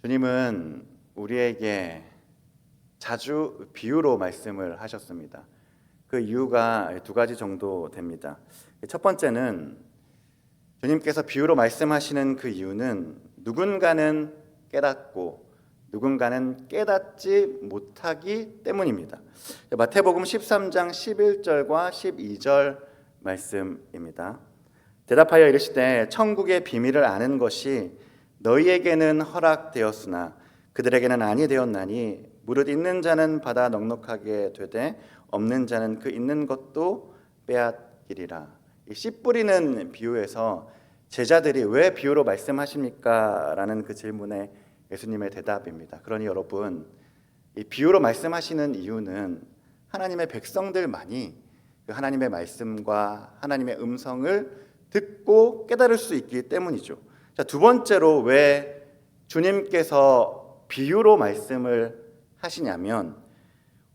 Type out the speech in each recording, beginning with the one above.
주님은 우리에게 자주 비유로 말씀을 하셨습니다. 그 이유가 두 가지 정도 됩니다. 첫 번째는 주님께서 비유로 말씀하시는 그 이유는 누군가는 깨닫고 누군가는 깨닫지 못하기 때문입니다. 마태복음 13장 11절과 12절 말씀입니다. 대답하여 이르시되 천국의 비밀을 아는 것이 너희에게는 허락되었으나 그들에게는 아니 되었나니 무릇 있는 자는 받아 넉넉하게 되되 없는 자는 그 있는 것도 빼앗기리라. 이 씨 뿌리는 비유에서 제자들이 왜 비유로 말씀하십니까? 라는 그 질문에 예수님의 대답입니다. 그러니 여러분, 이 비유로 말씀하시는 이유는 하나님의 백성들만이 그 하나님의 말씀과 하나님의 음성을 듣고 깨달을 수 있기 때문이죠. 자, 두 번째로 왜 주님께서 비유로 말씀을 하시냐면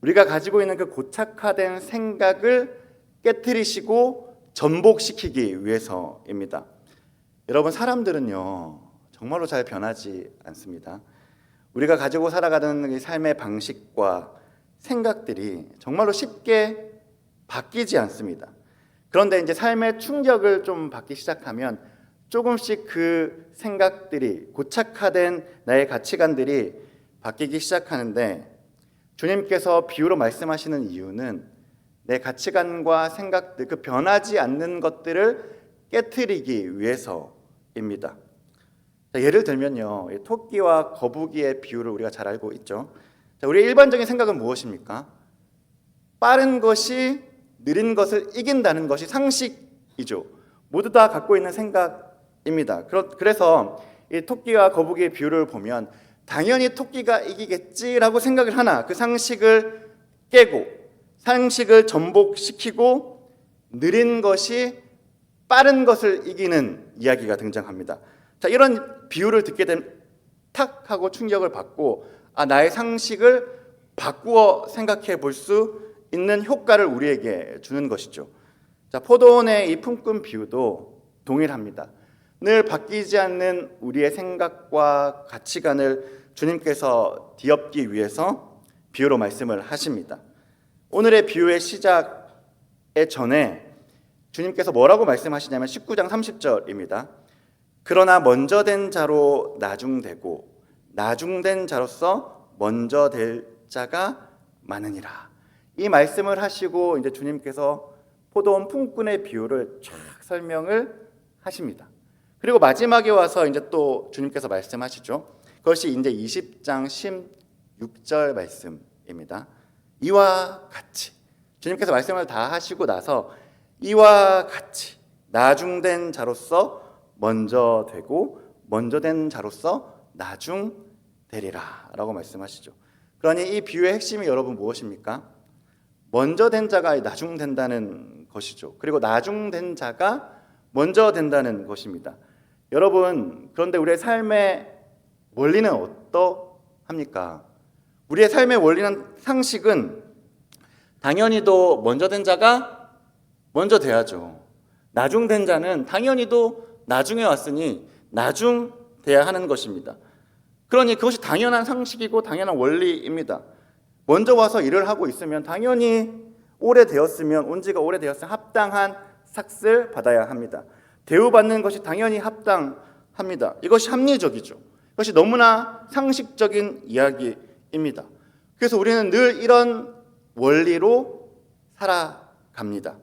우리가 가지고 있는 그 고착화된 생각을 깨트리시고 전복시키기 위해서입니다. 여러분, 사람들은요 정말로 잘 변하지 않습니다. 우리가 가지고 살아가는 이 삶의 방식과 생각들이 정말로 쉽게 바뀌지 않습니다. 그런데 이제 삶의 충격을 좀 받기 시작하면 조금씩 그 생각들이 고착화된 나의 가치관들이 바뀌기 시작하는데 주님께서 비유로 말씀하시는 이유는 내 가치관과 생각들, 그 변하지 않는 것들을 깨트리기 위해서입니다. 예를 들면요, 토끼와 거북이의 비유를 우리가 잘 알고 있죠. 우리의 일반적인 생각은 무엇입니까? 빠른 것이 느린 것을 이긴다는 것이 상식이죠. 모두 다 갖고 있는 생각입니다. 그래서 이 토끼와 거북이의 비유를 보면 당연히 토끼가 이기겠지라고 생각을 하나 그 상식을 깨고 상식을 전복시키고 느린 것이 빠른 것을 이기는 이야기가 등장합니다. 자, 이런 비유를 듣게 되면 탁 하고 충격을 받고 나의 상식을 바꾸어 생각해 볼 수 있는 효과를 우리에게 주는 것이죠. 자, 포도원의 이 품꾼 비유도 동일합니다. 늘 바뀌지 않는 우리의 생각과 가치관을 주님께서 뒤엎기 위해서 비유로 말씀을 하십니다. 오늘의 비유의 시작에 전에 주님께서 뭐라고 말씀하시냐면 19장 30절입니다. 그러나 먼저 된 자로 나중되고 나중된 자로서 먼저 될 자가 많으니라. 이 말씀을 하시고 이제 주님께서 포도원 품꾼의 비유를 쫙 설명을 하십니다. 그리고 마지막에 와서 이제 또 주님께서 말씀하시죠. 그것이 이제 20장 16절 말씀입니다. 이와 같이 주님께서 말씀을 다 하시고 나서 이와 같이 나중된 자로서 먼저 되고 먼저 된 자로서 나중 되리라 라고 말씀하시죠. 그러니 이 비유의 핵심이 여러분 무엇입니까? 먼저 된 자가 나중 된다는 것이죠. 그리고 나중 된 자가 먼저 된다는 것입니다. 여러분, 그런데 우리의 삶의 원리는 어떠합니까? 우리의 삶의 원리는 상식은 당연히도 먼저 된 자가 먼저 돼야죠. 나중 된 자는 당연히도 나중에 왔으니 나중 돼야 하는 것입니다. 그러니 그것이 당연한 상식이고 당연한 원리입니다. 먼저 와서 일을 하고 있으면 당연히 오래되었으면 온 지가 오래되었으면 합당한 삭슬 받아야 합니다. 대우받는 것이 당연히 합당합니다. 이것이 합리적이죠. 이것이 너무나 상식적인 이야기입니다. 그래서 우리는 늘 이런 원리로 살아갑니다.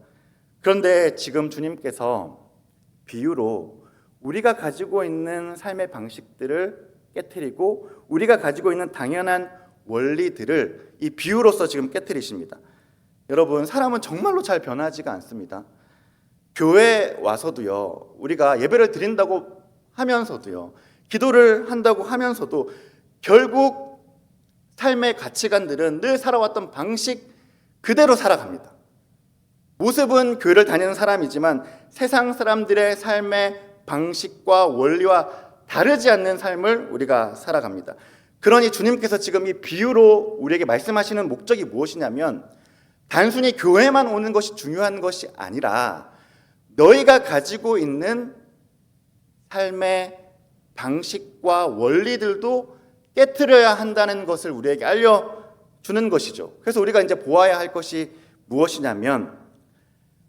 그런데 지금 주님께서 비유로 우리가 가지고 있는 삶의 방식들을 깨트리고 우리가 가지고 있는 당연한 원리들을 이 비유로서 지금 깨트리십니다. 여러분, 사람은 정말로 잘 변하지가 않습니다. 교회 와서도요, 우리가 예배를 드린다고 하면서도요, 기도를 한다고 하면서도 결국 삶의 가치관들은 늘 살아왔던 방식 그대로 살아갑니다. 모습은 교회를 다니는 사람이지만 세상 사람들의 삶의 방식과 원리와 다르지 않는 삶을 우리가 살아갑니다. 그러니 주님께서 지금 이 비유로 우리에게 말씀하시는 목적이 무엇이냐면 단순히 교회만 오는 것이 중요한 것이 아니라 너희가 가지고 있는 삶의 방식과 원리들도 깨트려야 한다는 것을 우리에게 알려주는 것이죠. 그래서 우리가 이제 보아야 할 것이 무엇이냐면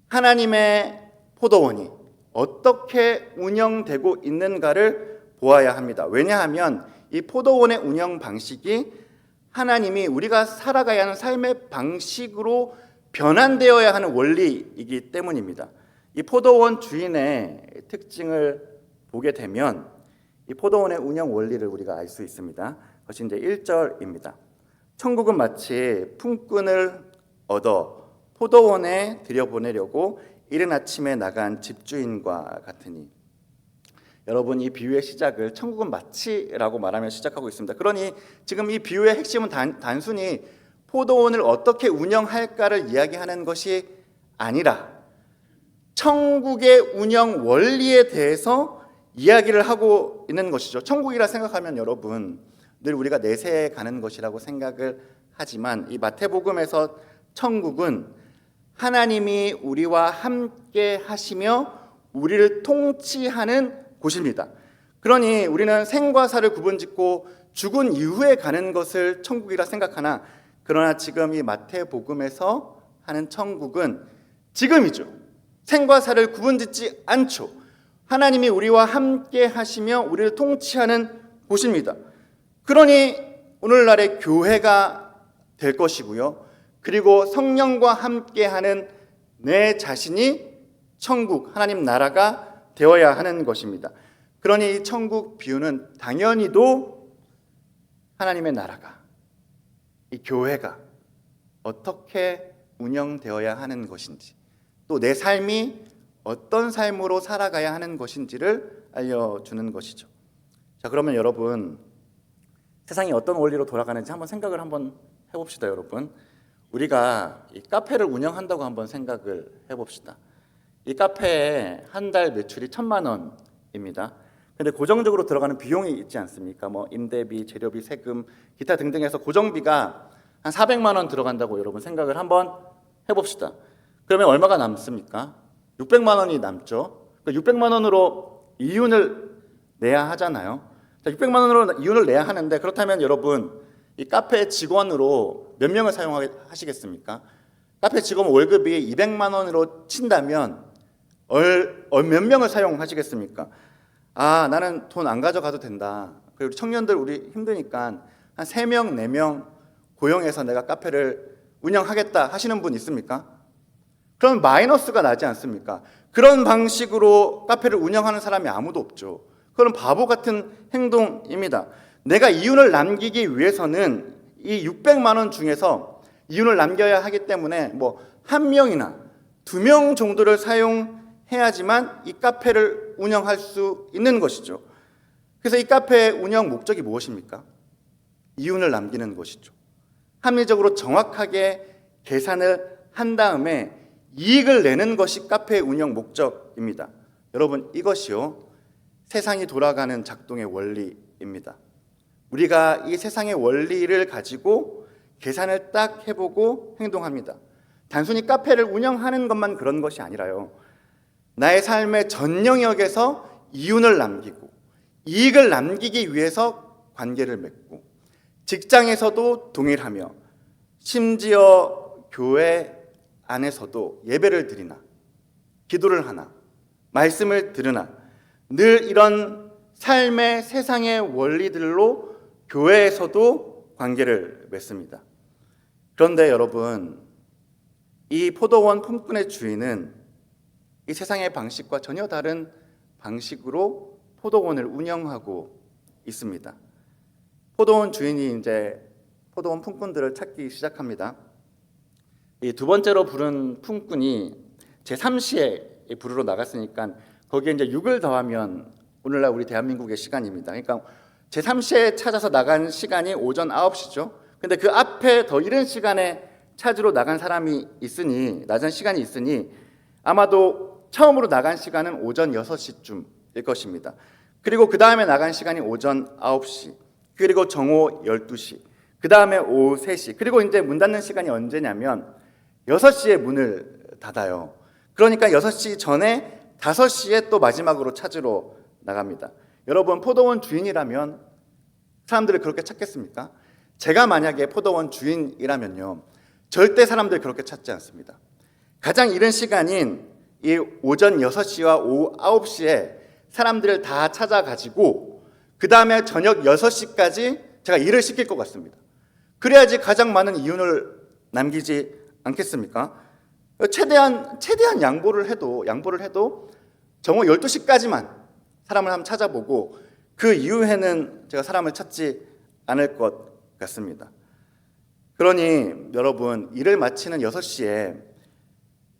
하나님의 포도원이 어떻게 운영되고 있는가를 보아야 합니다. 왜냐하면 이 포도원의 운영 방식이 하나님이 우리가 살아가야 하는 삶의 방식으로 변환되어야 하는 원리이기 때문입니다. 이 포도원 주인의 특징을 보게 되면 이 포도원의 운영 원리를 우리가 알 수 있습니다. 그것이 이제 1절입니다. 천국은 마치 품꾼을 얻어 포도원에 들여보내려고 이른 아침에 나간 집주인과 같으니. 여러분, 이 비유의 시작을 천국은 마치라고 말하며 시작하고 있습니다. 그러니 지금 이 비유의 핵심은 단순히 포도원을 어떻게 운영할까를 이야기하는 것이 아니라 천국의 운영 원리에 대해서 이야기를 하고 있는 것이죠. 천국이라 생각하면 여러분 늘 우리가 내세에 가는 것이라고 생각을 하지만 이 마태복음에서 천국은 하나님이 우리와 함께 하시며 우리를 통치하는 곳입니다. 그러니 우리는 생과 사를 구분짓고 죽은 이후에 가는 것을 천국이라 생각하나 그러나 지금 이 마태복음에서 하는 천국은 지금이죠. 생과 사를 구분짓지 않죠. 하나님이 우리와 함께 하시며 우리를 통치하는 곳입니다. 그러니 오늘날의 교회가 될 것이고요. 그리고 성령과 함께하는 내 자신이 천국, 하나님 나라가 되어야 하는 것입니다. 그러니 이 천국 비유는 당연히도 하나님의 나라가, 이 교회가 어떻게 운영되어야 하는 것인지, 또 내 삶이 어떤 삶으로 살아가야 하는 것인지를 알려주는 것이죠. 자, 그러면 여러분, 세상이 어떤 원리로 돌아가는지 생각을 해봅시다. 여러분, 우리가 이 카페를 운영한다고 한번 생각을 해봅시다. 이 카페에 한 달 매출이 1,000만 원입니다. 근데 고정적으로 들어가는 비용이 있지 않습니까? 임대비, 재료비, 세금, 기타 등등해서 고정비가 한 400만 원 들어간다고 여러분 생각을 한번 해봅시다. 그러면 얼마가 남습니까? 600만 원이 남죠. 600만 원으로 이윤을 내야 하잖아요. 600만 원으로 이윤을 내야 하는데, 그렇다면 여러분 이 카페 직원으로 몇 명을 사용하시겠습니까? 카페 직원 월급이 200만 원으로 친다면 몇 명을 사용하시겠습니까? 나는 돈 안 가져가도 된다. 그리고 청년들 우리 힘드니까 한 3명, 4명 고용해서 내가 카페를 운영하겠다 하시는 분 있습니까? 그럼 마이너스가 나지 않습니까? 그런 방식으로 카페를 운영하는 사람이 아무도 없죠. 그건 바보 같은 행동입니다. 내가 이윤을 남기기 위해서는 이 600만 원 중에서 이윤을 남겨야 하기 때문에 1명이나 2명 정도를 사용해야지만 이 카페를 운영할 수 있는 것이죠. 그래서 이 카페의 운영 목적이 무엇입니까? 이윤을 남기는 것이죠. 합리적으로 정확하게 계산을 한 다음에 이익을 내는 것이 카페의 운영 목적입니다. 여러분, 이것이요 세상이 돌아가는 작동의 원리입니다. 우리가 이 세상의 원리를 가지고 계산을 딱 해보고 행동합니다. 단순히 카페를 운영하는 것만 그런 것이 아니라요, 나의 삶의 전 영역에서 이윤을 남기고 이익을 남기기 위해서 관계를 맺고, 직장에서도 동일하며 심지어 교회 안에서도 예배를 드리나 기도를 하나 말씀을 들으나 늘 이런 삶의 세상의 원리들로 교회에서도 관계를 맺습니다. 그런데 여러분, 이 포도원 품꾼의 주인은 이 세상의 방식과 전혀 다른 방식으로 포도원을 운영하고 있습니다. 포도원 주인이 이제 포도원 품꾼들을 찾기 시작합니다. 이 두 번째로 부른 품꾼이 제3시에 부르러 나갔으니까 거기에 이제 6을 더하면 오늘날 우리 대한민국의 시간입니다. 그러니까 제3시에 찾아서 나간 시간이 오전 9시죠. 근데 그 앞에 더 이른 시간에 찾으러 나간 사람이 있으니, 낮은 시간이 있으니 아마도 처음으로 나간 시간은 오전 6시쯤일 것입니다. 그리고 그 다음에 나간 시간이 오전 9시, 그리고 정오 12시, 그 다음에 오후 3시, 그리고 이제 문 닫는 시간이 언제냐면 6시에 문을 닫아요. 그러니까 6시 전에 5시에 또 마지막으로 찾으러 나갑니다. 여러분, 포도원 주인이라면 사람들을 그렇게 찾겠습니까? 제가 만약에 포도원 주인이라면요, 절대 사람들 그렇게 찾지 않습니다. 가장 이른 시간인 이 오전 6시와 오후 9시에 사람들을 다 찾아가지고 그 다음에 저녁 6시까지 제가 일을 시킬 것 같습니다. 그래야지 가장 많은 이윤을 남기지 않겠습니까? 최대한 양보를 해도 정오 12시까지만 사람을 한번 찾아보고 그 이후에는 제가 사람을 찾지 않을 것 같습니다. 그러니 여러분, 일을 마치는 6시에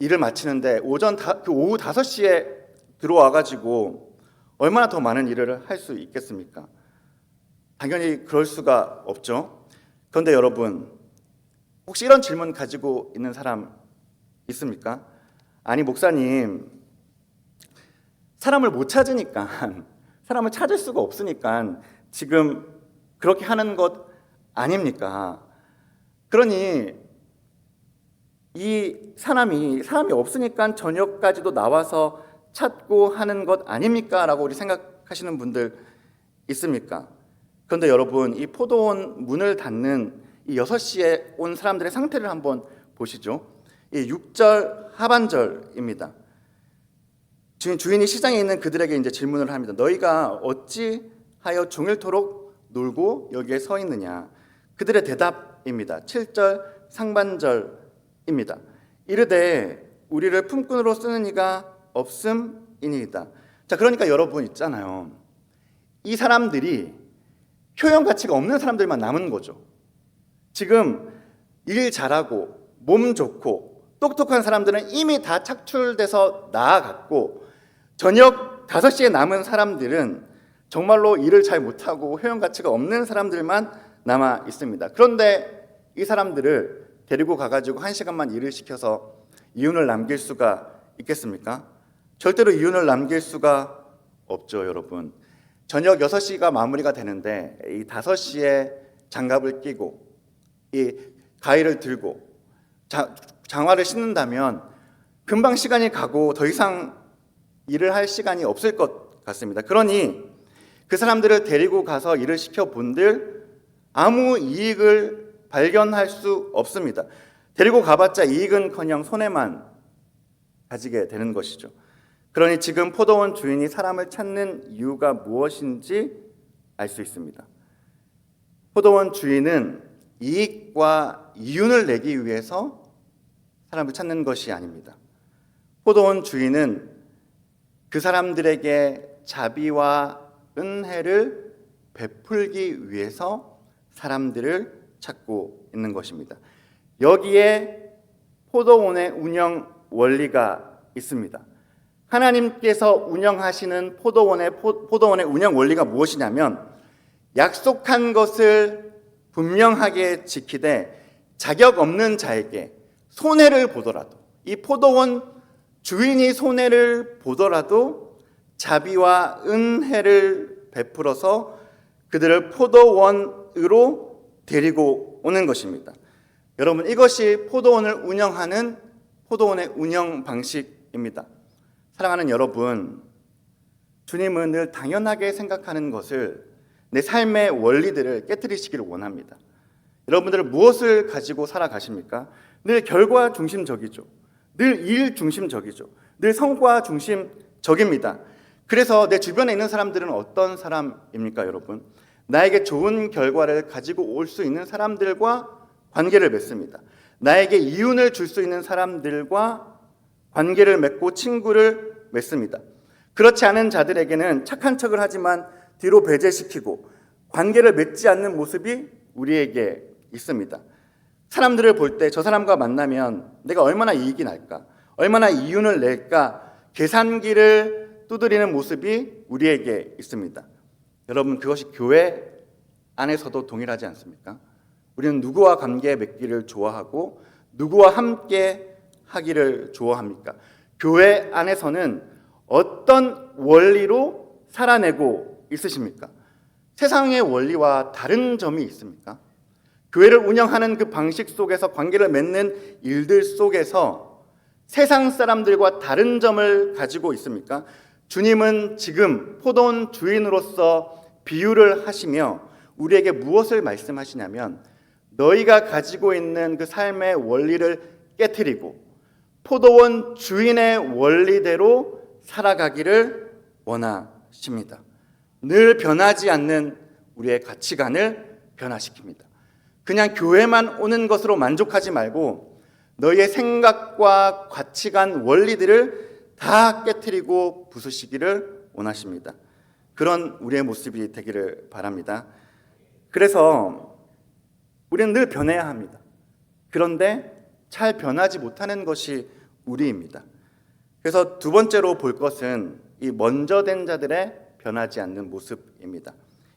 일을 마치는데 오후 5시에 들어와가지고 얼마나 더 많은 일을 할 수 있겠습니까? 당연히 그럴 수가 없죠. 그런데 여러분, 혹시 이런 질문 가지고 있는 사람 있습니까? 아니, 목사님, 사람을 못 찾으니까, 사람을 찾을 수가 없으니까 지금 그렇게 하는 것 아닙니까? 그러니 이 사람이 없으니까 저녁까지도 나와서 찾고 하는 것 아닙니까? 라고 우리 생각하시는 분들 있습니까? 그런데 여러분, 이 포도원 문을 닫는 이 6시에 온 사람들의 상태를 한번 보시죠. 이 6절 하반절입니다. 주인이 시장에 있는 그들에게 이제 질문을 합니다. 너희가 어찌하여 종일토록 놀고 여기에 서 있느냐? 그들의 대답입니다. 7절 상반절입니다. 이르되 우리를 품꾼으로 쓰는 이가 없음이니이다. 자, 그러니까 여러분 있잖아요. 이 사람들이 효용 가치가 없는 사람들만 남은 거죠. 지금 일 잘하고 몸 좋고 똑똑한 사람들은 이미 다 착출돼서 나아갔고, 저녁 5시에 남은 사람들은 정말로 일을 잘 못하고 효용 가치가 없는 사람들만 남아 있습니다. 그런데 이 사람들을 데리고 가가지고 1시간만 일을 시켜서 이윤을 남길 수가 있겠습니까? 절대로 이윤을 남길 수가 없죠, 여러분. 저녁 6시가 마무리가 되는데 이 5시에 장갑을 끼고 이 가위를 들고 장화를 신는다면 금방 시간이 가고 더 이상 일을 할 시간이 없을 것 같습니다. 그러니 그 사람들을 데리고 가서 일을 시켜본들 아무 이익을 발견할 수 없습니다. 데리고 가봤자 이익은커녕 손해만 가지게 되는 것이죠. 그러니 지금 포도원 주인이 사람을 찾는 이유가 무엇인지 알 수 있습니다. 포도원 주인은 이익과 이윤을 내기 위해서 사람을 찾는 것이 아닙니다. 포도원 주인은 그 사람들에게 자비와 은혜를 베풀기 위해서 사람들을 찾고 있는 것입니다. 여기에 포도원의 운영 원리가 있습니다. 하나님께서 운영하시는 포도원의 운영 원리가 무엇이냐면, 약속한 것을 분명하게 지키되 자격 없는 자에게 손해를 보더라도, 이 포도원 주인이 손해를 보더라도 자비와 은혜를 베풀어서 그들을 포도원으로 데리고 오는 것입니다. 여러분, 이것이 포도원을 운영하는 포도원의 운영 방식입니다. 사랑하는 여러분, 주님은 늘 당연하게 생각하는 것을, 내 삶의 원리들을 깨트리시기를 원합니다. 여러분들은 무엇을 가지고 살아가십니까? 늘 결과 중심적이죠. 늘 일 중심적이죠. 늘 성과 중심적입니다. 그래서 내 주변에 있는 사람들은 어떤 사람입니까, 여러분? 나에게 좋은 결과를 가지고 올 수 있는 사람들과 관계를 맺습니다. 나에게 이윤을 줄 수 있는 사람들과 관계를 맺고 친구를 맺습니다. 그렇지 않은 자들에게는 착한 척을 하지만 뒤로 배제시키고 관계를 맺지 않는 모습이 우리에게 있습니다. 사람들을 볼 때 저 사람과 만나면 내가 얼마나 이익이 날까, 얼마나 이윤을 낼까 계산기를 두드리는 모습이 우리에게 있습니다. 여러분, 그것이 교회 안에서도 동일하지 않습니까? 우리는 누구와 관계 맺기를 좋아하고 누구와 함께 하기를 좋아합니까? 교회 안에서는 어떤 원리로 살아내고 있으십니까? 세상의 원리와 다른 점이 있습니까? 교회를 운영하는 그 방식 속에서, 관계를 맺는 일들 속에서 세상 사람들과 다른 점을 가지고 있습니까? 주님은 지금 포도원 주인으로서 비유를 하시며 우리에게 무엇을 말씀하시냐면 너희가 가지고 있는 그 삶의 원리를 깨트리고 포도원 주인의 원리대로 살아가기를 원하십니다. 늘 변하지 않는 우리의 가치관을 변화시킵니다. 그냥 교회만 오는 것으로 만족하지 말고 너희의 생각과 가치관, 원리들을 다 깨트리고 부수시기를 원하십니다. 그런 우리의 모습이 되기를 바랍니다. 그래서 우리는 늘 변해야 합니다. 그런데 잘 변하지 못하는 것이 우리입니다. 그래서 두 번째로 볼 것은 이 먼저 된 자들의 변하지 않는 모습입니다.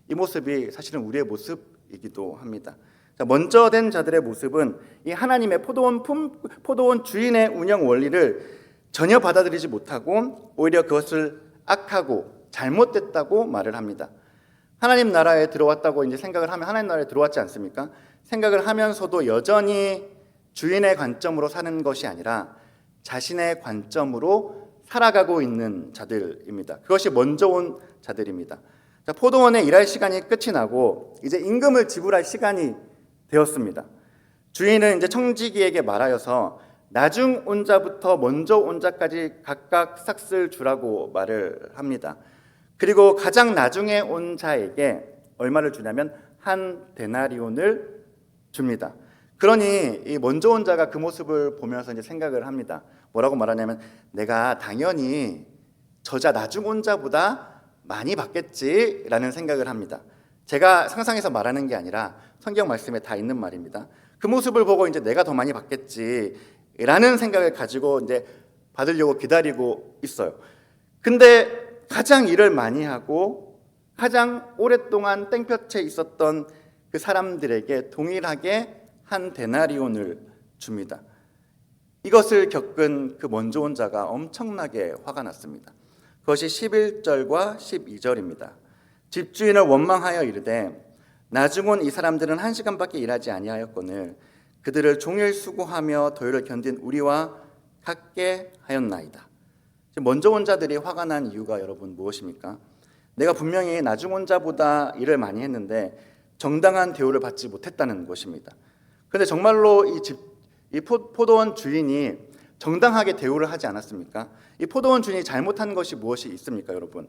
이 모습이 사실은 우리의 모습이기도 합니다. 먼저 된 자들의 모습은 이 하나님의 포도원 주인의 운영 원리를 전혀 받아들이지 못하고 오히려 그것을 악하고 잘못됐다고 말을 합니다. 하나님 나라에 들어왔다고 이제 생각을 하면 하나님 나라에 들어왔지 않습니까? 생각을 하면서도 여전히 주인의 관점으로 사는 것이 아니라 자신의 관점으로 살아가고 있는 자들입니다. 그것이 먼저 온 자들입니다. 포도원에 일할 시간이 끝이 나고 이제 임금을 지불할 시간이 되었습니다. 주인은 이제 청지기에게 말하여서 나중 온 자부터 먼저 온 자까지 각각 삭슬 주라고 말을 합니다. 그리고 가장 나중에 온 자에게 얼마를 주냐면 한 데나리온을 줍니다. 그러니 이 먼저 온 자가 그 모습을 보면서 이제 생각을 합니다. 뭐라고 말하냐면 내가 당연히 저자 나중 온 자보다 많이 받겠지라는 생각을 합니다. 제가 상상해서 말하는 게 아니라 성경 말씀에 다 있는 말입니다. 그 모습을 보고 이제 내가 더 많이 받겠지라는 생각을 가지고 이제 받으려고 기다리고 있어요. 근데 가장 일을 많이 하고 가장 오랫동안 땡볕에 있었던 그 사람들에게 동일하게 한 데나리온을 줍니다. 이것을 겪은 그 먼저 온 자가 엄청나게 화가 났습니다. 그것이 11절과 12절입니다. 집주인을 원망하여 이르되 나중 온 이 사람들은 1시간밖에 일하지 아니하였거늘 그들을 종일 수고하며 더위를 견딘 우리와 같게 하였나이다. 먼저 온 자들이 화가 난 이유가 여러분 무엇입니까? 내가 분명히 나중 온 자보다 일을 많이 했는데 정당한 대우를 받지 못했다는 것입니다. 그런데 정말로 이 포도원 주인이 정당하게 대우를 하지 않았습니까? 이 포도원 주인이 잘못한 것이 무엇이 있습니까, 여러분?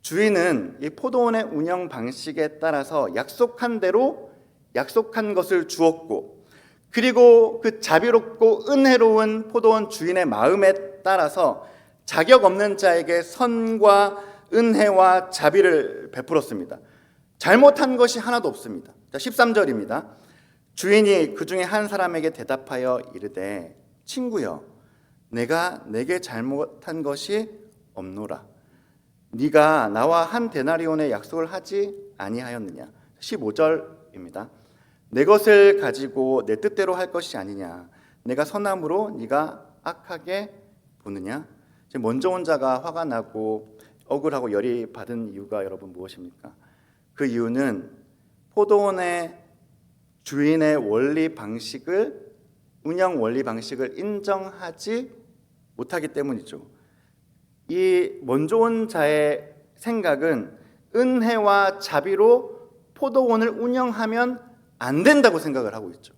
주인은 이 포도원의 운영 방식에 따라서 약속한 대로 약속한 것을 주었고, 그리고 그 자비롭고 은혜로운 포도원 주인의 마음에 따라서 자격 없는 자에게 선과 은혜와 자비를 베풀었습니다. 잘못한 것이 하나도 없습니다. 13절입니다. 주인이 그 중에 한 사람에게 대답하여 이르되 친구여 내가 내게 잘못한 것이 없노라. 네가 나와 한 데나리온의 약속을 하지 아니하였느냐. 15절입니다. 내 것을 가지고 내 뜻대로 할 것이 아니냐. 내가 선함으로 네가 악하게 보느냐. 먼저 온 자가 화가 나고 억울하고 열이 받은 이유가 여러분 무엇입니까? 그 이유는 포도원의 주인의 원리 방식을 운영 원리 방식을 인정하지 못하기 때문이죠. 이 먼저 온 자의 생각은 은혜와 자비로 포도원을 운영하면 안 된다고 생각을 하고 있죠.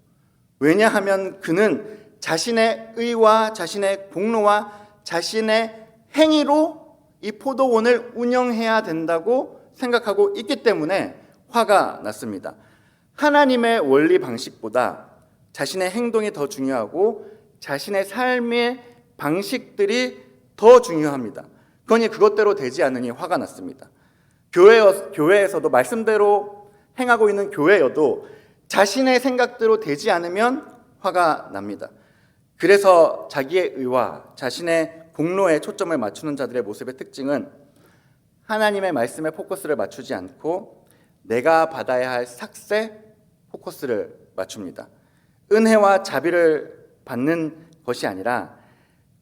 왜냐하면 그는 자신의 의와 자신의 공로와 자신의 행위로 이 포도원을 운영해야 된다고 생각하고 있기 때문에 화가 났습니다. 하나님의 원리 방식보다 자신의 행동이 더 중요하고 자신의 삶의 방식들이 더 중요합니다. 그러니 그것대로 되지 않으니 화가 났습니다. 교회에서도 말씀대로 행하고 있는 교회여도 자신의 생각대로 되지 않으면 화가 납니다. 그래서 자기의 의와 자신의 공로에 초점을 맞추는 자들의 모습의 특징은 하나님의 말씀에 포커스를 맞추지 않고 내가 받아야 할 삭새 포커스를 맞춥니다. 은혜와 자비를 받는 것이 아니라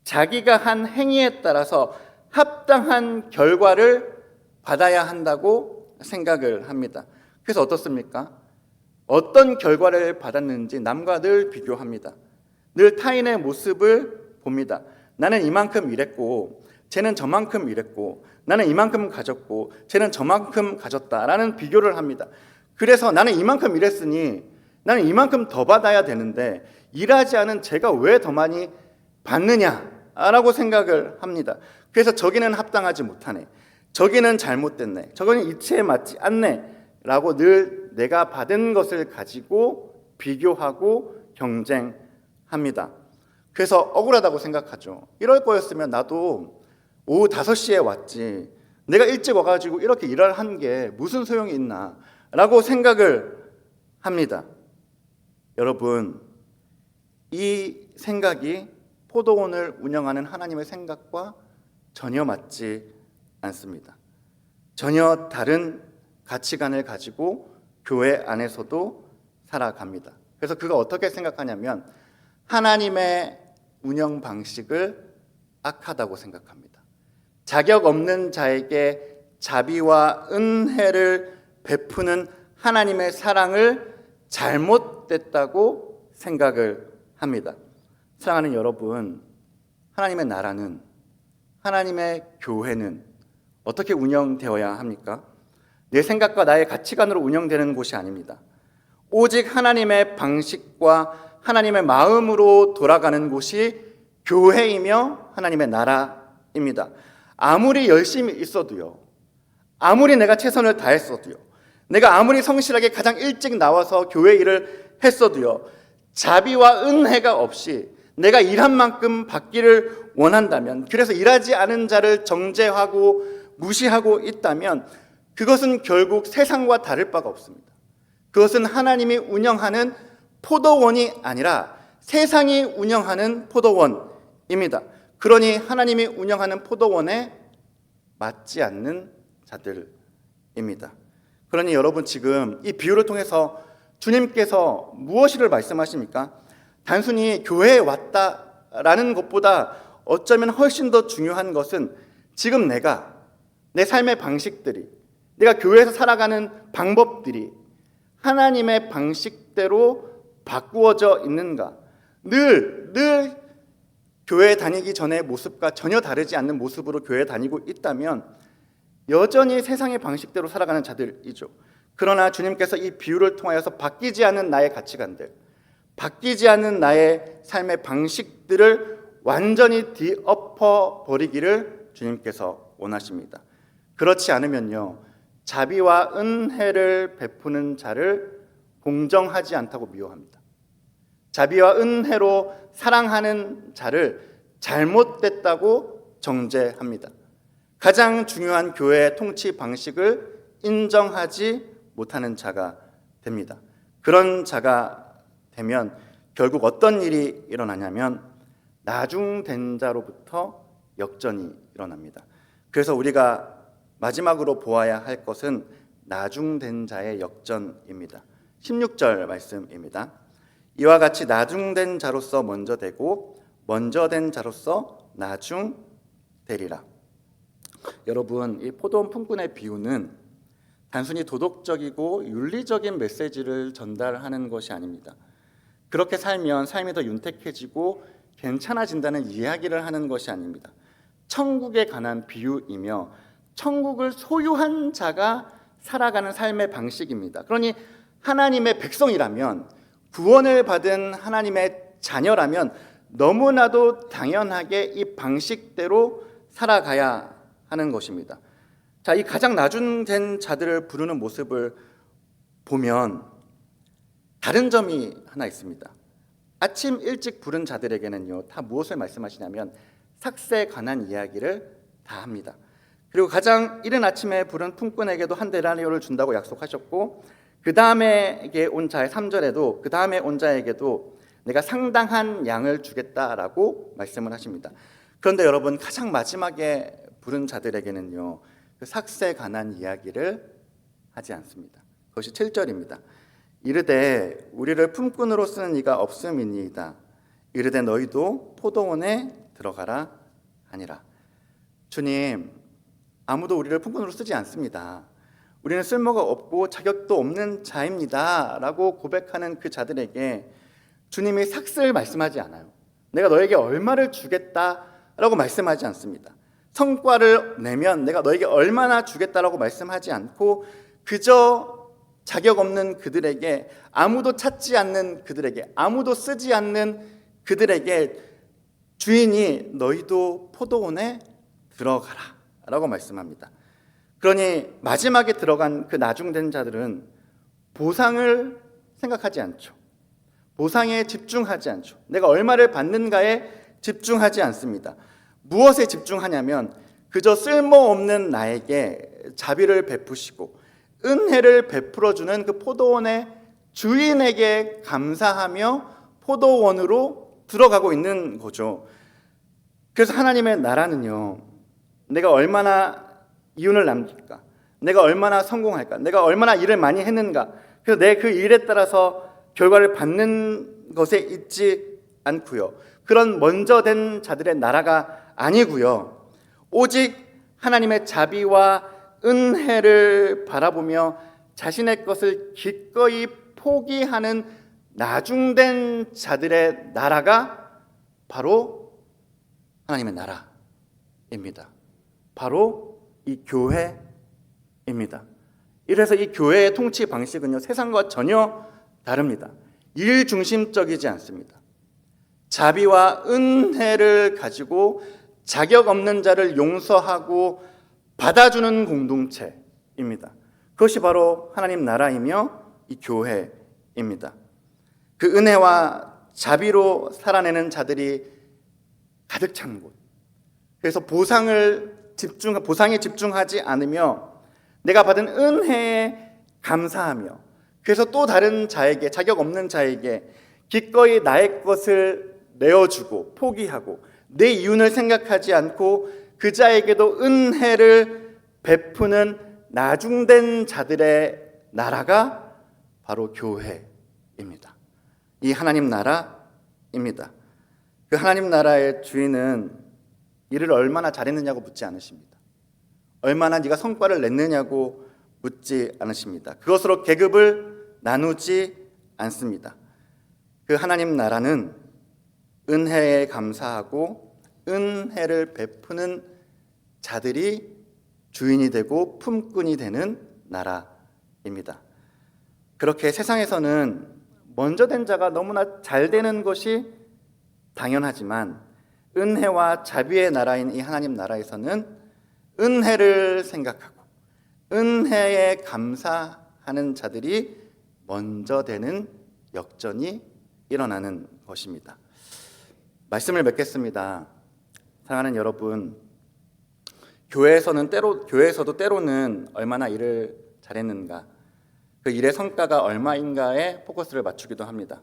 자기가 한 행위에 따라서 합당한 결과를 받아야 한다고 생각을 합니다. 그래서 어떻습니까? 어떤 결과를 받았는지 남과 늘 비교합니다. 늘 타인의 모습을 봅니다. 나는 이만큼 일했고 쟤는 저만큼 일했고 나는 이만큼 가졌고 쟤는 저만큼 가졌다라는 비교를 합니다. 그래서 나는 이만큼 일했으니 나는 이만큼 더 받아야 되는데 일하지 않은 제가 왜 더 많이 받느냐라고 생각을 합니다. 그래서 저기는 합당하지 못하네, 저기는 잘못됐네, 저거는 이치에 맞지 않네 라고 늘 내가 받은 것을 가지고 비교하고 경쟁합니다. 그래서 억울하다고 생각하죠. 이럴 거였으면 나도 오후 5시에 왔지, 내가 일찍 와가지고 이렇게 일을 한 게 무슨 소용이 있나 라고 생각을 합니다. 여러분, 이 생각이 포도원을 운영하는 하나님의 생각과 전혀 맞지 않습니다. 전혀 다른 가치관을 가지고 교회 안에서도 살아갑니다. 그래서 그가 어떻게 생각하냐면 하나님의 운영 방식을 악하다고 생각합니다. 자격 없는 자에게 자비와 은혜를 베푸는 하나님의 사랑을 잘못됐다고 생각을 합니다. 사랑하는 여러분, 하나님의 나라는, 하나님의 교회는 어떻게 운영되어야 합니까? 내 생각과 나의 가치관으로 운영되는 곳이 아닙니다. 오직 하나님의 방식과 하나님의 마음으로 돌아가는 곳이 교회이며 하나님의 나라입니다. 아무리 열심히 있어도요, 아무리 내가 최선을 다했어도요, 내가 아무리 성실하게 가장 일찍 나와서 교회 일을 했어도요, 자비와 은혜가 없이 내가 일한 만큼 받기를 원한다면, 그래서 일하지 않은 자를 정죄하고 무시하고 있다면 그것은 결국 세상과 다를 바가 없습니다. 그것은 하나님이 운영하는 포도원이 아니라 세상이 운영하는 포도원입니다. 그러니 하나님이 운영하는 포도원에 맞지 않는 자들입니다. 그러니 여러분, 지금 이 비유를 통해서 주님께서 무엇을 말씀하십니까? 단순히 교회에 왔다라는 것보다 어쩌면 훨씬 더 중요한 것은 지금 내 삶의 방식들이, 내가 교회에서 살아가는 방법들이 하나님의 방식대로 바꾸어져 있는가? 늘 교회 다니기 전의 모습과 전혀 다르지 않는 모습으로 교회 다니고 있다면 여전히 세상의 방식대로 살아가는 자들이죠. 그러나 주님께서 이 비유를 통하여서 바뀌지 않은 나의 가치관들, 바뀌지 않은 나의 삶의 방식들을 완전히 뒤엎어 버리기를 주님께서 원하십니다. 그렇지 않으면요, 자비와 은혜를 베푸는 자를 공정하지 않다고 미워합니다. 자비와 은혜로 사랑하는 자를 잘못됐다고 정죄합니다. 가장 중요한 교회의 통치 방식을 인정하지 못하는 자가 됩니다. 그런 자가 되면 결국 어떤 일이 일어나냐면 나중된 자로부터 역전이 일어납니다. 그래서 우리가 마지막으로 보아야 할 것은 나중된 자의 역전입니다. 16절 말씀입니다. 이와 같이 나중된 자로서 먼저 되고 먼저 된 자로서 나중 되리라. 여러분, 이 포도원 품꾼의 비유는 단순히 도덕적이고 윤리적인 메시지를 전달하는 것이 아닙니다. 그렇게 살면 삶이 더 윤택해지고 괜찮아진다는 이야기를 하는 것이 아닙니다. 천국에 관한 비유이며 천국을 소유한 자가 살아가는 삶의 방식입니다. 그러니 하나님의 백성이라면, 구원을 받은 하나님의 자녀라면 너무나도 당연하게 이 방식대로 살아가야 하는 것입니다. 자, 이 가장 나중된 자들을 부르는 모습을 보면 다른 점이 하나 있습니다. 아침 일찍 부른 자들에게는요, 다 무엇을 말씀하시냐면 삭새에 관한 이야기를 다 합니다. 그리고 가장 이른 아침에 부른 품꾼에게도 한 데나리오를 준다고 약속하셨고, 그 다음에 온 자의 3절에도 그 다음에 온 자에게도 내가 상당한 양을 주겠다라고 말씀을 하십니다. 그런데 여러분, 가장 마지막에 부른 자들에게는요, 그 삭새에 관한 이야기를 하지 않습니다. 그것이 7절입니다. 이르되 우리를 품꾼으로 쓰는 이가 없음이니이다. 이르되 너희도 포도원에 들어가라 하니라. 주님, 아무도 우리를 품꾼으로 쓰지 않습니다. 우리는 쓸모가 없고 자격도 없는 자입니다 라고 고백하는 그 자들에게 주님이 삭스를 말씀하지 않아요. 내가 너에게 얼마를 주겠다라고 말씀하지 않습니다. 성과를 내면 내가 너에게 얼마나 주겠다라고 말씀하지 않고 그저 자격 없는 그들에게, 아무도 찾지 않는 그들에게, 아무도 쓰지 않는 그들에게 주인이 너희도 포도원에 들어가라 라고 말씀합니다. 그러니 마지막에 들어간 그 나중된 자들은 보상을 생각하지 않죠. 보상에 집중하지 않죠. 내가 얼마를 받는가에 집중하지 않습니다. 무엇에 집중하냐면 그저 쓸모없는 나에게 자비를 베푸시고 은혜를 베풀어주는 그 포도원의 주인에게 감사하며 포도원으로 들어가고 있는 거죠. 그래서 하나님의 나라는요, 내가 얼마나 이윤을 남길까, 내가 얼마나 성공할까, 내가 얼마나 일을 많이 했는가, 그래서 내 그 일에 따라서 결과를 받는 것에 있지 않고요, 그런 먼저 된 자들의 나라가 아니고요, 오직 하나님의 자비와 은혜를 바라보며 자신의 것을 기꺼이 포기하는 나중된 자들의 나라가 바로 하나님의 나라입니다. 바로 이 교회입니다. 이래서 이 교회의 통치 방식은요, 세상과 전혀 다릅니다. 일 중심적이지 않습니다. 자비와 은혜를 가지고 자격 없는 자를 용서하고 받아주는 공동체입니다. 그것이 바로 하나님 나라이며 이 교회입니다. 그 은혜와 자비로 살아내는 자들이 가득 찬 곳. 그래서 보상에 집중하지 않으며 내가 받은 은혜에 감사하며, 그래서 또 다른 자에게, 자격 없는 자에게 기꺼이 나의 것을 내어주고 포기하고 내 이윤을 생각하지 않고 그 자에게도 은혜를 베푸는 나중된 자들의 나라가 바로 교회입니다. 이 하나님 나라입니다. 그 하나님 나라의 주인은 일을 얼마나 잘했느냐고 묻지 않으십니다. 얼마나 네가 성과를 냈느냐고 묻지 않으십니다. 그것으로 계급을 나누지 않습니다. 그 하나님 나라는 은혜에 감사하고 은혜를 베푸는 자들이 주인이 되고 품꾼이 되는 나라입니다. 그렇게 세상에서는 먼저 된 자가 너무나 잘 되는 것이 당연하지만 은혜와 자비의 나라인 이 하나님 나라에서는 은혜를 생각하고 은혜에 감사하는 자들이 먼저 되는 역전이 일어나는 것입니다. 말씀을 맺겠습니다. 사랑하는 여러분, 교회에서도 때로는 얼마나 일을 잘했는가, 그 일의 성과가 얼마인가에 포커스를 맞추기도 합니다.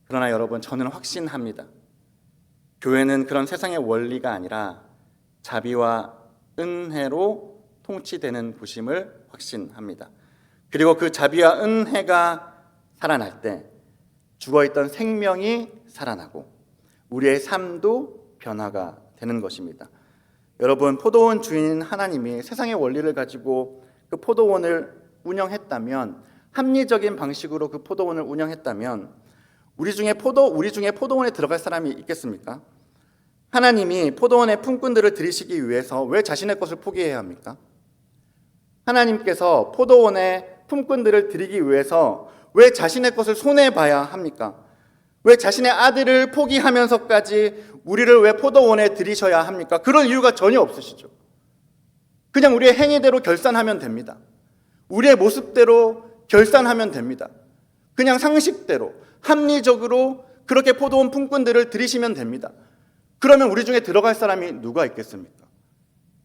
그러나 여러분, 저는 확신합니다. 교회는 그런 세상의 원리가 아니라 자비와 은혜로 통치되는 곳임을 확신합니다. 그리고 그 자비와 은혜가 살아날 때 죽어있던 생명이 살아나고 우리의 삶도 변화가 되는 것입니다. 여러분, 포도원 주인 하나님이 세상의 원리를 가지고 그 포도원을 운영했다면, 합리적인 방식으로 그 포도원을 운영했다면 우리 중에 포도원에 들어갈 사람이 있겠습니까? 하나님이 포도원의 품꾼들을 들이시기 위해서 왜 자신의 것을 포기해야 합니까? 하나님께서 포도원의 품꾼들을 들이기 위해서 왜 자신의 것을 손해봐야 합니까? 왜 자신의 아들을 포기하면서까지 우리를 왜 포도원에 들이셔야 합니까? 그럴 이유가 전혀 없으시죠. 그냥 우리의 행위대로 결산하면 됩니다. 우리의 모습대로 결산하면 됩니다. 그냥 상식대로, 합리적으로 그렇게 포도원 품꾼들을 들이시면 됩니다. 그러면 우리 중에 들어갈 사람이 누가 있겠습니까?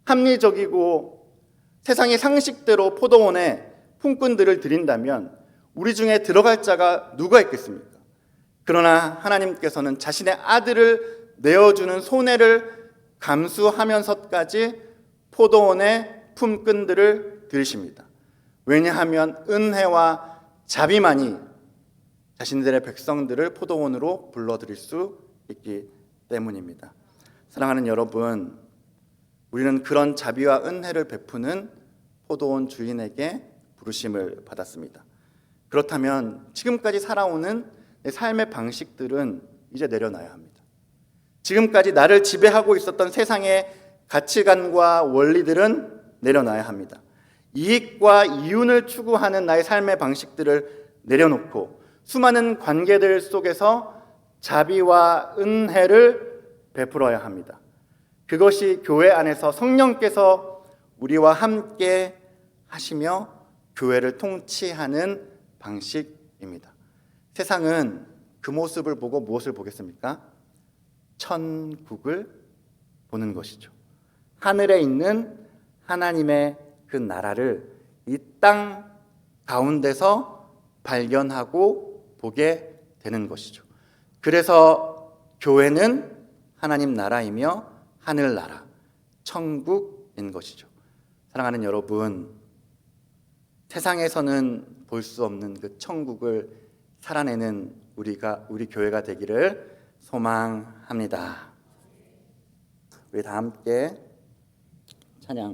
합리적이고 세상의 상식대로 포도원에 품꾼들을 들인다면 우리 중에 들어갈 자가 누가 있겠습니까? 그러나 하나님께서는 자신의 아들을 내어주는 손해를 감수하면서까지 포도원의 품꾼들을 들이십니다. 왜냐하면 은혜와 자비만이 자신들의 백성들을 포도원으로 불러들일 수 있기 때문입니다. 사랑하는 여러분, 우리는 그런 자비와 은혜를 베푸는 포도원 주인에게 부르심을 받았습니다. 그렇다면 지금까지 살아오는 내 삶의 방식들은 이제 내려놔야 합니다. 지금까지 나를 지배하고 있었던 세상의 가치관과 원리들은 내려놔야 합니다. 이익과 이윤을 추구하는 나의 삶의 방식들을 내려놓고 수많은 관계들 속에서 자비와 은혜를 베풀어야 합니다. 그것이 교회 안에서 성령께서 우리와 함께 하시며 교회를 통치하는 방식입니다. 세상은 그 모습을 보고 무엇을 보겠습니까? 천국을 보는 것이죠. 하늘에 있는 하나님의 그 나라를 이 땅 가운데서 발견하고 보게 되는 것이죠. 그래서 교회는 하나님 나라이며 하늘나라, 천국인 것이죠. 사랑하는 여러분, 세상에서는 볼 수 없는 그 천국을 살아내는 우리 교회가 되기를 소망합니다. 우리 다 함께 찬양